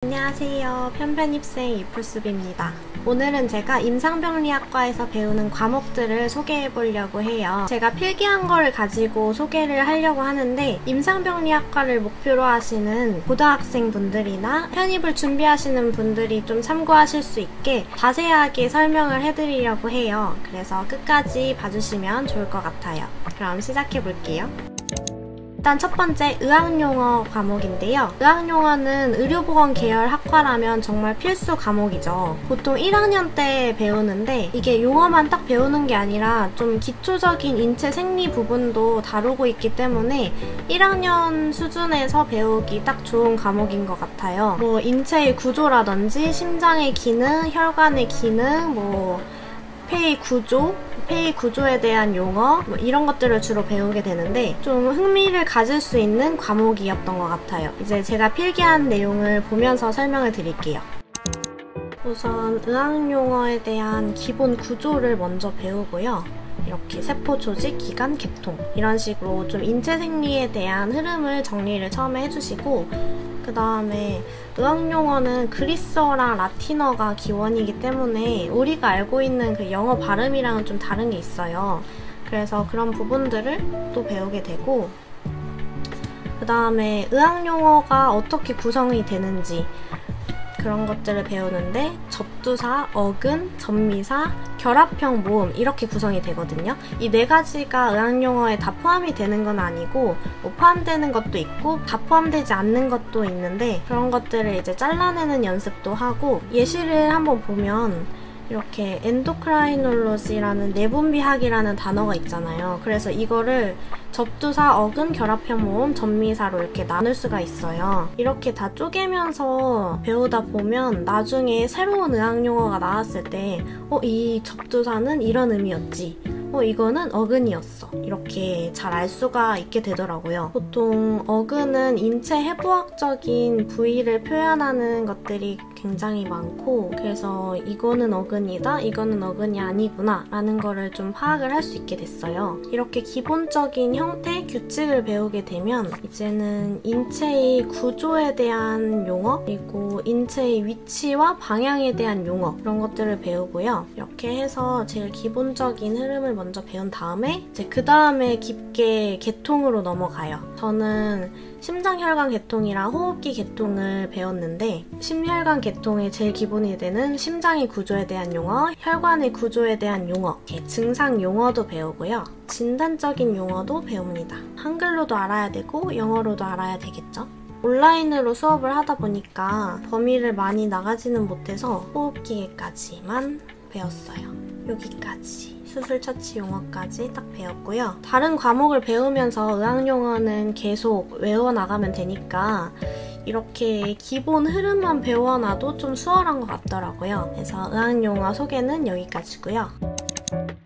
안녕하세요. 편편입생 이풀숲입니다. 오늘은 제가 임상병리학과에서 배우는 과목들을 소개해 보려고 해요. 제가 필기한 거를 가지고 소개를 하려고 하는데 임상병리학과를 목표로 하시는 고등학생분들이나 편입을 준비하시는 분들이 좀 참고하실 수 있게 자세하게 설명을 해드리려고 해요. 그래서 끝까지 봐주시면 좋을 것 같아요. 그럼 시작해 볼게요. 일단 첫 번째 의학용어 과목인데요. 의학용어는 의료보건 계열 학과라면 정말 필수 과목이죠. 보통 1학년 때 배우는데 이게 용어만 딱 배우는 게 아니라 좀 기초적인 인체 생리 부분도 다루고 있기 때문에 1학년 수준에서 배우기 딱 좋은 과목인 것 같아요. 뭐 인체의 구조라든지 심장의 기능, 혈관의 기능, 폐의 구조에 대한 용어 이런 것들을 주로 배우게 되는데 좀 흥미를 가질 수 있는 과목이었던 것 같아요. 이제 제가 필기한 내용을 보면서 설명을 드릴게요. 우선 의학용어에 대한 기본 구조를 먼저 배우고요. 이렇게 세포 조직, 기관, 계통 이런 식으로 좀 인체 생리에 대한 흐름을 정리를 처음에 해주시고 그 다음에 의학용어는 그리스어랑 라틴어가 기원이기 때문에 우리가 알고 있는 그 영어 발음이랑은 좀 다른 게 있어요. 그래서 그런 부분들을 또 배우게 되고 그 다음에 의학용어가 어떻게 구성이 되는지 그런 것들을 배우는데 접두사, 어근, 접미사, 결합형 모음 이렇게 구성이 되거든요. 이 네 가지가 의학용어에 다 포함이 되는 건 아니고 뭐 포함되는 것도 있고 다 포함되지 않는 것도 있는데 그런 것들을 이제 잘라내는 연습도 하고 예시를 한번 보면 이렇게 엔도크라이놀로지라는 내분비학이라는 단어가 있잖아요. 그래서 이거를 접두사, 어근, 결합형 모음, 접미사로 이렇게 나눌 수가 있어요. 이렇게 다 쪼개면서 배우다 보면 나중에 새로운 의학용어가 나왔을 때 이 접두사는 이런 의미였지. 이거는 어근이었어. 이렇게 잘 알 수가 있게 되더라고요. 보통 어근은 인체 해부학적인 부위를 표현하는 것들이 굉장히 많고 그래서 이거는 어근이다, 이거는 어근이 아니구나 라는 거를 좀 파악을 할 수 있게 됐어요. 이렇게 기본적인 형태, 규칙을 배우게 되면 이제는 인체의 구조에 대한 용어 그리고 인체의 위치와 방향에 대한 용어 그런 것들을 배우고요. 이렇게 해서 제일 기본적인 흐름을 먼저 배운 다음에 이제 그 다음에 깊게 계통으로 넘어가요. 저는 심장혈관 계통이랑 호흡기 계통을 배웠는데 심혈관 계통의 제일 기본이 되는 심장의 구조에 대한 용어, 혈관의 구조에 대한 용어, 증상 용어도 배우고요. 진단적인 용어도 배웁니다. 한글로도 알아야 되고 영어로도 알아야 되겠죠? 온라인으로 수업을 하다 보니까 범위를 많이 나가지는 못해서 호흡기계까지만 배웠어요. 여기까지 수술 처치 용어까지 딱 배웠고요. 다른 과목을 배우면서 의학용어는 계속 외워나가면 되니까 이렇게 기본 흐름만 배워놔도 좀 수월한 것 같더라고요. 그래서 의학용어 소개는 여기까지고요.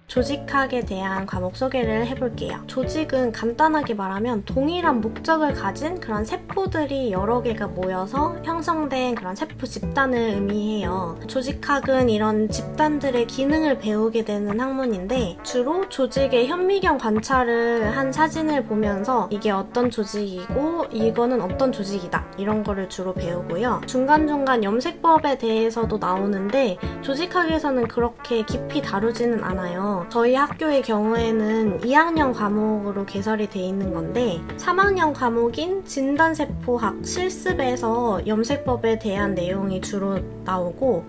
조직학에 대한 과목 소개를 해볼게요. 조직은 간단하게 말하면 동일한 목적을 가진 그런 세포들이 여러 개가 모여서 형성된 그런 세포 집단을 의미해요. 조직학은 이런 집단들의 기능을 배우게 되는 학문인데 주로 조직의 현미경 관찰을 한 사진을 보면서 이게 어떤 조직이고 이거는 어떤 조직이다 이런 거를 주로 배우고요. 중간중간 염색법에 대해서도 나오는데 조직학에서는 그렇게 깊이 다루지는 않아요. 저희 학교의 경우에는 2학년 과목으로 개설이 돼 있는 건데 3학년 과목인 진단세포학 실습에서 염색법에 대한 내용이 주로 나오고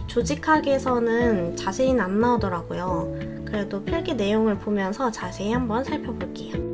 조직학에서는 자세히는 안 나오더라고요. 그래도 필기 내용을 보면서 자세히 한번 살펴볼게요.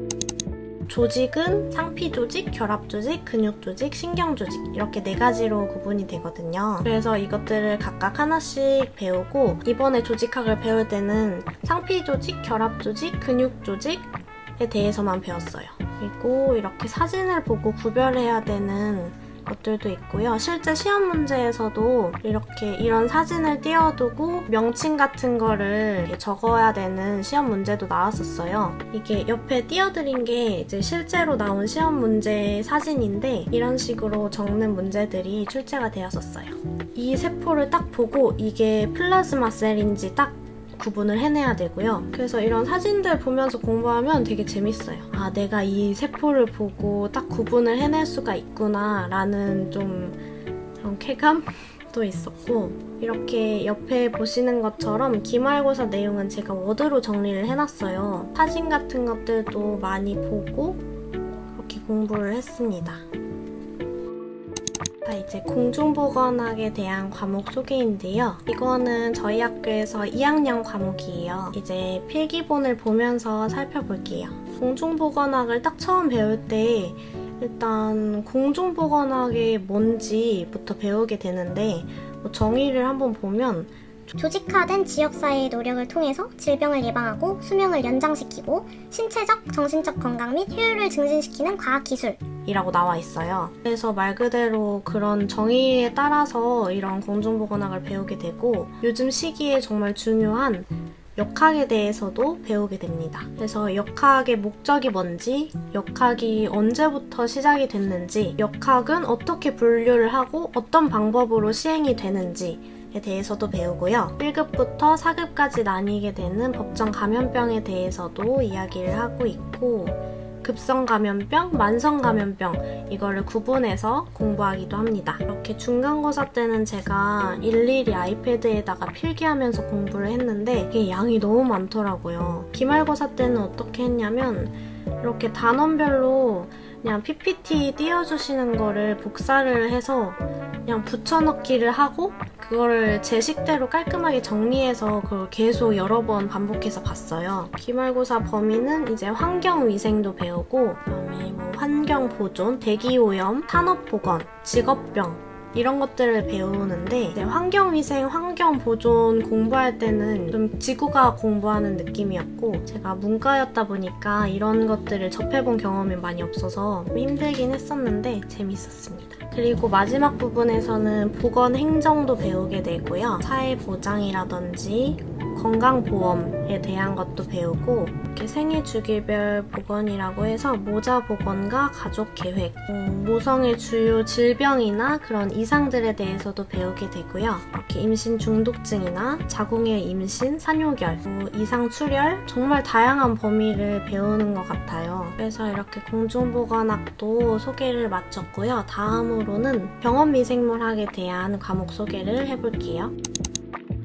조직은 상피조직, 결합조직, 근육조직, 신경조직 이렇게 네 가지로 구분이 되거든요. 그래서 이것들을 각각 하나씩 배우고 이번에 조직학을 배울 때는 상피조직, 결합조직, 근육조직에 대해서만 배웠어요. 그리고 이렇게 사진을 보고 구별해야 되는 것들도 있고요. 실제 시험 문제에서도 이렇게 이런 사진을 띄워두고 명칭 같은 거를 적어야 되는 시험 문제도 나왔었어요. 이게 옆에 띄워드린 게 이제 실제로 나온 시험 문제의 사진인데 이런 식으로 적는 문제들이 출제가 되었었어요. 이 세포를 딱 보고 이게 플라즈마 셀인지 딱 구분을 해내야 되고요. 그래서 이런 사진들 보면서 공부하면 되게 재밌어요. 아, 내가 이 세포를 보고 딱 구분을 해낼 수가 있구나 라는 좀 그런 쾌감도 있었고, 이렇게 옆에 보시는 것처럼 기말고사 내용은 제가 워드로 정리를 해놨어요. 사진 같은 것들도 많이 보고 그렇게 공부를 했습니다. 자, 이제 공중보건학에 대한 과목 소개인데요. 이거는 저희 학교에서 2학년 과목이에요. 이제 필기본을 보면서 살펴볼게요. 공중보건학을 딱 처음 배울 때 일단 공중보건학이 뭔지부터 배우게 되는데, 정의를 한번 보면 조직화된 지역사회의 노력을 통해서 질병을 예방하고 수명을 연장시키고 신체적, 정신적 건강 및 효율을 증진시키는 과학기술 이라고 나와 있어요. 그래서 말 그대로 그런 정의에 따라서 이런 공중보건학을 배우게 되고, 요즘 시기에 정말 중요한 역학에 대해서도 배우게 됩니다. 그래서 역학의 목적이 뭔지, 역학이 언제부터 시작이 됐는지, 역학은 어떻게 분류를 하고 어떤 방법으로 시행이 되는지에 대해서도 배우고요. 1급부터 4급까지 나뉘게 되는 법정 감염병에 대해서도 이야기를 하고 있고, 급성 감염병, 만성 감염병 이거를 구분해서 공부하기도 합니다. 이렇게 중간고사 때는 제가 일일이 아이패드에다가 필기하면서 공부를 했는데 이게 양이 너무 많더라고요. 기말고사 때는 어떻게 했냐면 이렇게 단원별로 그냥 PPT 띄워주시는 거를 복사를 해서 그냥 붙여넣기를 하고, 그거를 제 식대로 깔끔하게 정리해서 그걸 계속 여러 번 반복해서 봤어요. 기말고사 범위는 이제 환경위생도 배우고, 그다음에 뭐 환경보존, 대기오염, 산업보건, 직업병 이런 것들을 배우는데, 이제 환경위생, 환경보존 공부할 때는 좀 지구과학 공부하는 느낌이었고, 제가 문과였다 보니까 이런 것들을 접해본 경험이 많이 없어서 힘들긴 했었는데 재밌었습니다. 그리고 마지막 부분에서는 보건행정도 배우게 되고요. 사회보장이라든지 건강보험에 대한 것도 배우고, 이렇게 생애주기별 보건이라고 해서 모자보건과 가족계획, 모성의 주요 질병이나 그런 이상들에 대해서도 배우게 되고요. 이렇게 임신 중독증이나 자궁의 임신, 산후결, 이상출혈, 정말 다양한 범위를 배우는 것 같아요. 그래서 이렇게 공중보건학도 소개를 마쳤고요. 다음으로는 병원미생물학에 대한 과목 소개를 해볼게요.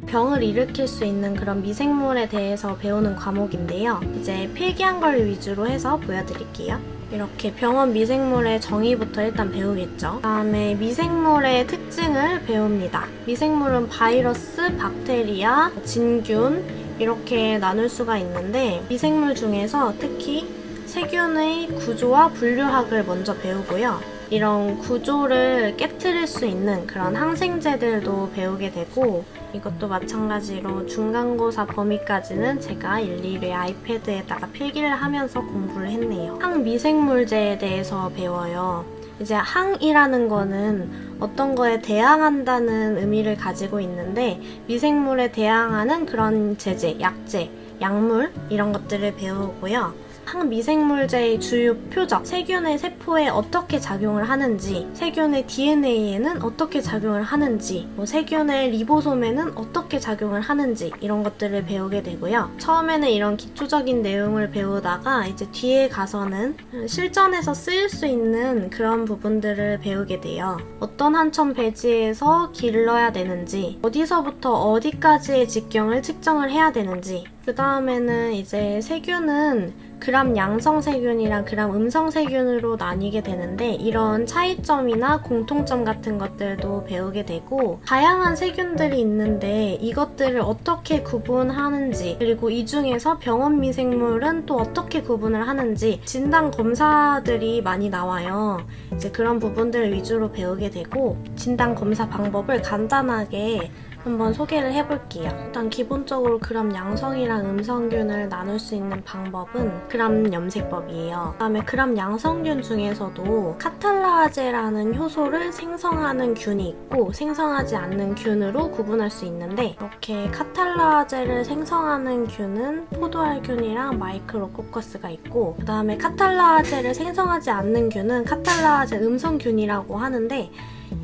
병을 일으킬 수 있는 그런 미생물에 대해서 배우는 과목인데요. 이제 필기한 걸 위주로 해서 보여드릴게요. 이렇게 병원 미생물의 정의부터 일단 배우겠죠. 그다음에 미생물의 특징을 배웁니다. 미생물은 바이러스, 박테리아, 진균 이렇게 나눌 수가 있는데, 미생물 중에서 특히 세균의 구조와 분류학을 먼저 배우고요. 이런 구조를 깨트릴 수 있는 그런 항생제들도 배우게 되고, 이것도 마찬가지로 중간고사 범위까지는 제가 일일이 아이패드에다가 필기를 하면서 공부를 했네요. 항미생물제에 대해서 배워요. 이제 항이라는 거는 어떤 거에 대항한다는 의미를 가지고 있는데, 미생물에 대항하는 그런 제제, 약제, 약물 이런 것들을 배우고요. 항미생물제의 주요 표적, 세균의 세포에 어떻게 작용을 하는지, 세균의 DNA에는 어떻게 작용을 하는지, 세균의 리보솜에는 어떻게 작용을 하는지 이런 것들을 배우게 되고요. 처음에는 이런 기초적인 내용을 배우다가 이제 뒤에 가서는 실전에서 쓰일 수 있는 그런 부분들을 배우게 돼요. 어떤 한천 배지에서 길러야 되는지, 어디서부터 어디까지의 직경을 측정을 해야 되는지, 그 다음에는 이제 세균은 그람 양성 세균이랑 그람 음성 세균으로 나뉘게 되는데, 이런 차이점이나 공통점 같은 것들도 배우게 되고, 다양한 세균들이 있는데 이것들을 어떻게 구분하는지, 그리고 이 중에서 병원 미생물은 또 어떻게 구분을 하는지 진단 검사들이 많이 나와요. 이제 그런 부분들을 위주로 배우게 되고, 진단 검사 방법을 간단하게 한번 소개를 해볼게요. 일단 기본적으로 그람 양성이랑 음성균을 나눌 수 있는 방법은 그람 염색법이에요. 그 다음에 그람 양성균 중에서도 카탈라제라는 효소를 생성하는 균이 있고 생성하지 않는 균으로 구분할 수 있는데, 이렇게 카탈라제를 생성하는 균은 포도알균이랑 마이크로코커스가 있고, 그 다음에 카탈라제를 생성하지 않는 균은 카탈라제 음성균이라고 하는데,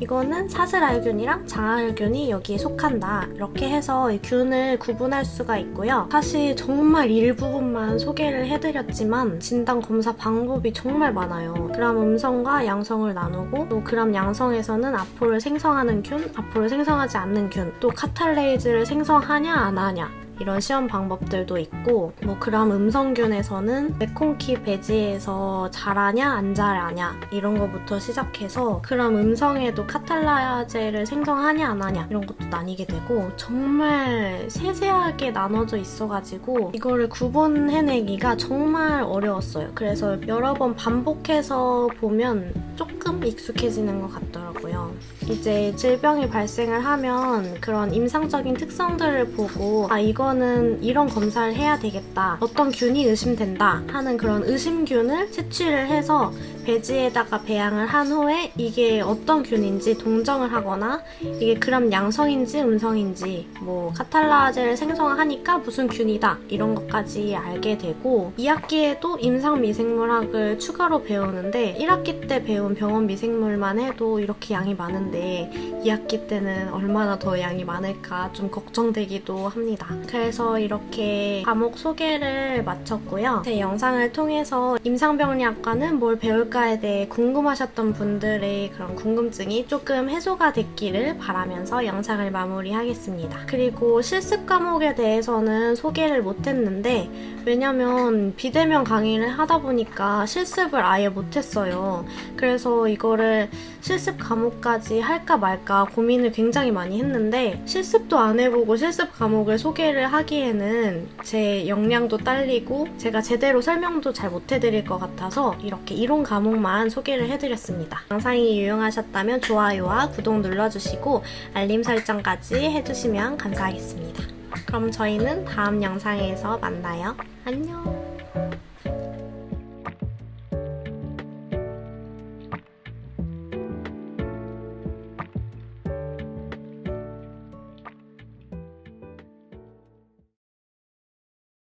이거는 사슬알균이랑 장알균이 여기에 속한다. 이렇게 해서 이 균을 구분할 수가 있고요. 사실 정말 일부분만 소개를 해드렸지만 진단 검사 방법이 정말 많아요. 그람 음성과 양성을 나누고 또 그람 양성에서는 아포를 생성하는 균, 아포를 생성하지 않는 균, 또 카탈레이즈를 생성하냐 안 하냐 이런 시험 방법들도 있고 뭐 그람 음성균에서는 메콩키 배지에서 자라냐 안 자라냐 이런 거부터 시작해서 그람 음성에도 카탈라제를 생성하냐 안 하냐 이런 것도 나뉘게 되고 정말 세세하게 나눠져 있어가지고 이거를 구분해내기가 정말 어려웠어요. 그래서 여러 번 반복해서 보면 조금 익숙해지는 것 같더라고요. 이제 질병이 발생을 하면 그런 임상적인 특성들을 보고 아 이거는 이런 검사를 해야 되겠다, 어떤 균이 의심된다 하는 그런 의심균을 채취를 해서 배지에다가 배양을 한 후에 이게 어떤 균인지 동정을 하거나 이게 그람 양성인지 음성인지 뭐 카탈라제를 생성하니까 무슨 균이다 이런 것까지 알게 되고 2학기에도 임상미생물학을 추가로 배우는데 1학기 때 배운 병원 미생물만 해도 이렇게 양이 많은데 2학기 때는 얼마나 더 양이 많을까 좀 걱정되기도 합니다. 그래서 이렇게 과목 소개를 마쳤고요. 제 영상을 통해서 임상병리학과는 뭘 배울까에 대해 궁금하셨던 분들의 그런 궁금증이 조금 해소가 됐기를 바라면서 영상을 마무리하겠습니다. 그리고 실습 과목에 대해서는 소개를 못했는데 왜냐면 비대면 강의를 하다 보니까 실습을 아예 못했어요. 그래서 이거를 실습 과목까지 할까 말까 고민을 굉장히 많이 했는데 실습도 안 해보고 실습 과목을 소개를 하기에는 제 역량도 딸리고 제가 제대로 설명도 잘 못해드릴 것 같아서 이렇게 이론 과목만 소개를 해드렸습니다. 영상이 유용하셨다면 좋아요와 구독 눌러주시고 알림 설정까지 해주시면 감사하겠습니다. 그럼 저희는 다음 영상에서 만나요. 안녕!